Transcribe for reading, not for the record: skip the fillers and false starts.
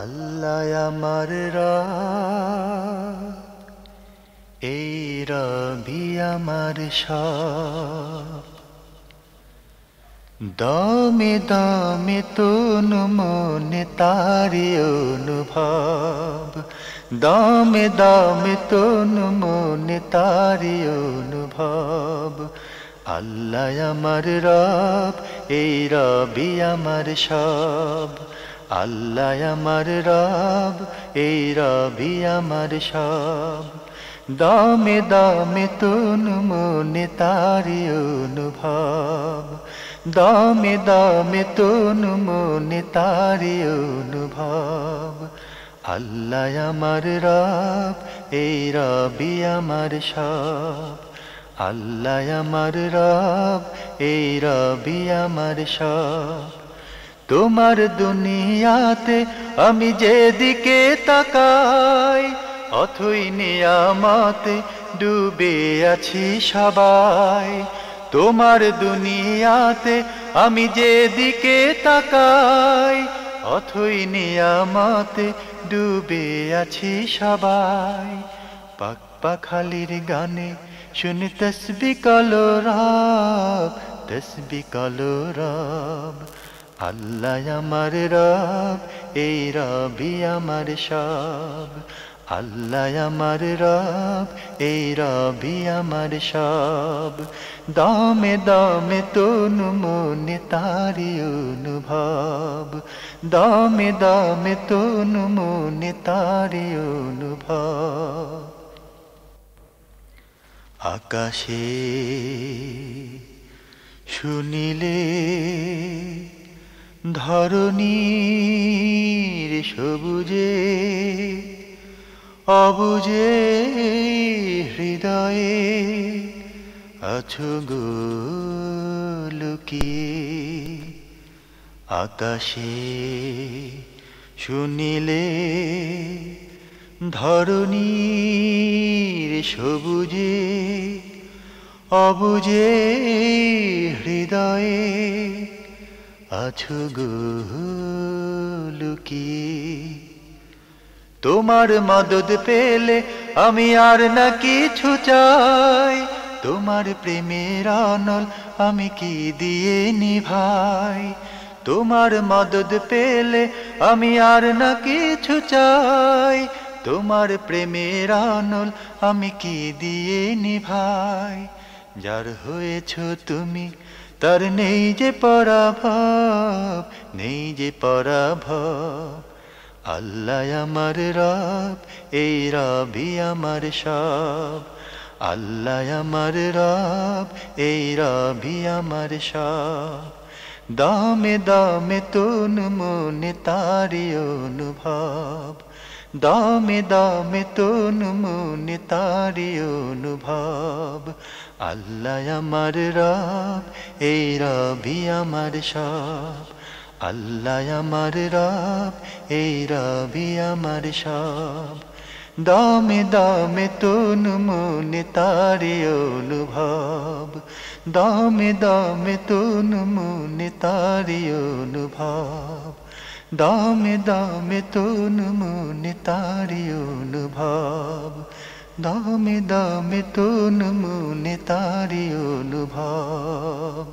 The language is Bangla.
আল্লাহ আমার রব, এই রবি আমার সব। দমে দমে তনু মনে তারি অনুভব, দমে দমে তনু মনে তারি অনুভব। আল্লাহ আমার রব, এই রবি আমার সব। আল্লাহ আমার রব, এই রবি আমার সব। দমে দমে তনু মনে তারি অনুভব, দমে দমে তনু মনে তারি অনুভব। আল্লাহ আমার রব, এই রবি আমার সব। আল্লাহ আমার রব, এই রবি আমার সব। তোমার দুনিয়াতে আমি যেদিকে তাকাই, অথই নিয়ামতে ডুবে আছি সবাই। তোমার দুনিয়াতে আমি যেদিকে তাকাই, অথই নিয়ামতে ডুবে আছি সবাই। পাক পাখালির গানে শুনি তসবি কলো রব, তসবি কলো রব। আল্লাহ আমার রব, এই রবি আমার সব। আল্লাহ আমার রব, এই রবি আমার সব। দমে দমে তনু মনে তারি অনুভব, দমে দমে তনু মনে তারি অনুভব। আকাশে শুনিলে ধরণীর সবুজে, অবুজে হৃদয়ে আছো গো লুকিয়ে। আকাশে শুনিলে ধরণীর সবুজে, অবুজে হৃদয়ে আছো গো লুকিয়ে। তোমার মদদ পেলে আমি আর না কিছু চাই, তোমার প্রেমের অনল আমি কি দিয়ে নিভাই। তোমার মদদ পেলে আমি আর না কিছু চাই, তোমার প্রেমের অনল আমি কি দিয়ে নিভাই। যার হয়েছ তুমি তার নেই যে পরাভব, নেই যে পরাভব। আল্লাহ আমার রব, এই রবি আমার সব। আল্লাহ আমার রব, এই রবি আমার সব। দমে দমে তনু মনে তারি অনুভব, দমে দমে তনু মনে তারি অনুভব। আল্লাহ আমার রব, এই রবি আমার সব। আল্লাহ আমার রব, এই রবি আমার সব। দমে দমে তনু মনে তারি অনুভব, দমে দমে তনু মনে তারি অনুভব। দমে দমে তনু মনে তারি অনুভব, দমে দমে তনু মনে তারি অনুভব।